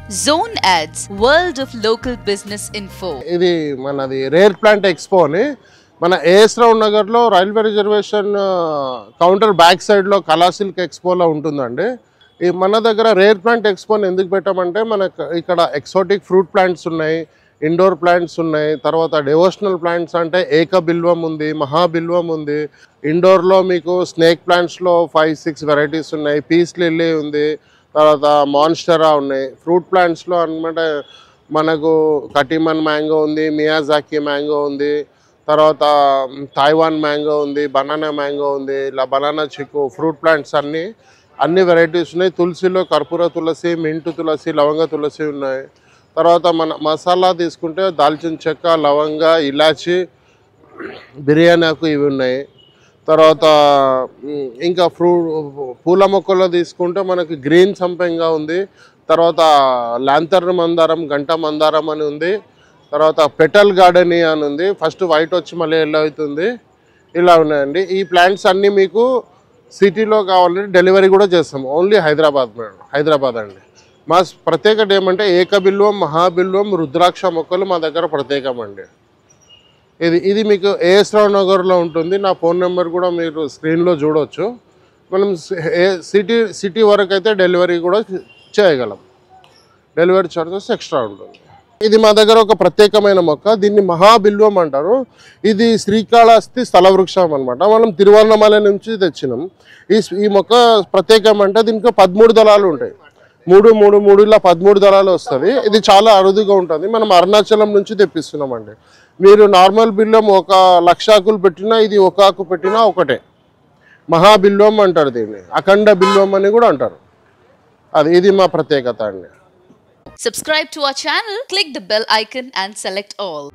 Zone Ads, World of Local Business Info. ఇది మనది rare plant expo అని మన ఏఎస్ రావు నగర్లో రైల్వే రిజర్వేషన్ కౌంటర్ బ్యాక్ సైడ్లో కళా సిల్క్ ఎక్స్పోలో ఉంటుందండి. ఈ మన దగ్గర రేర్ ప్లాంట్ ఎక్స్పోని ఎందుకు పెట్టామంటే మనకు ఇక్కడ ఎక్సోటిక్ ఫ్రూట్ ప్లాంట్స్ ఉన్నాయి, ఇండోర్ ప్లాంట్స్ ఉన్నాయి, తర్వాత డివోషనల్ ప్లాంట్స్ అంటే ఏక బిల్వం ఉంది, మహాబిల్వం ఉంది. ఇండోర్లో మీకు స్నేక్ ప్లాంట్స్లో 5-6 వెరైటీస్ ఉన్నాయి, పీస్ లిల్లీ ఉంది, తర్వాత మాన్స్టరా ఉన్నాయి. ఫ్రూట్ ప్లాంట్స్లో అనమాట మనకు కటిమన్ మ్యాంగో ఉంది, మియాజాకి మ్యాంగో ఉంది, తర్వాత తైవాన్ మ్యాంగో ఉంది, బనానా మ్యాంగో ఉంది, ఇలా బనానా చిక్కు. ఫ్రూట్ ప్లాంట్స్ అన్ని వెరైటీస్ ఉన్నాయి. తులసిలో కర్పూర తులసి, మింటు తులసి, లవంగ తులసి ఉన్నాయి. తర్వాత మన మసాలా తీసుకుంటే దాల్చిన చెక్క, లవంగ, ఇలాచి, బిర్యానీ ఆకు ఇవి ఉన్నాయి. తర్వాత ఇంకా పూల మొక్కల్లో తీసుకుంటే మనకి గ్రీన్ సంపెంగా ఉంది, తర్వాత లాంతర్న్ మందారం, గంట మందారం అని ఉంది, తర్వాత పెటల్ గార్డెనీ అని ఉంది. ఫస్ట్ వైట్ వచ్చి మళ్ళీ ఎల్లో అవుతుంది. ఇలా ఉన్నాయండి. ఈ ప్లాంట్స్ అన్నీ మీకు సిటీలో కావాలంటే డెలివరీ కూడా చేస్తాం. ఓన్లీ హైదరాబాద్ అండి. మా ప్రత్యేకత ఏమంటే ఏకబిల్వం, మహాబిల్వం, రుద్రాక్ష మొక్కలు మా దగ్గర ప్రత్యేకం అండి. ఇది మీకు ఏఎస్ రావు నగర్లో ఉంటుంది. నా ఫోన్ నెంబర్ కూడా మీరు స్క్రీన్లో చూడవచ్చు. మనం సిటీ వరకు అయితే డెలివరీ కూడా చేయగలం. డెలివరీ చార్జెస్ ఎక్స్ట్రా ఉంటుంది. ఇది మా దగ్గర ఒక ప్రత్యేకమైన మొక్క, దీన్ని మహాబిల్వం అంటారు. ఇది శ్రీకాళహస్తి స్థల వృక్షం అనమాట. మనం తిరువన్నమలై నుంచి తెచ్చినాం. ఈ మొక్క ప్రత్యేకం అంటే దీనికి 13 దళాలు ఉంటాయి. 3 ఇలా 13 దళాలు వస్తుంది. ఇది చాలా అరుదుగా ఉంటుంది. మనం అరుణాచలం నుంచి తెప్పిస్తున్నామండి. మీరు నార్మల్ బిల్వం 1,00,000 ఆకులు పెట్టినా, ఇది 1 ఆకు పెట్టినా ఒకటే. మహాబిల్వం అంటారు దీన్ని, అఖండ బిల్వం అని కూడా అంటారు. ఇది మా ప్రత్యేకత అండి. Subscribe to our channel, click the bell icon and select all.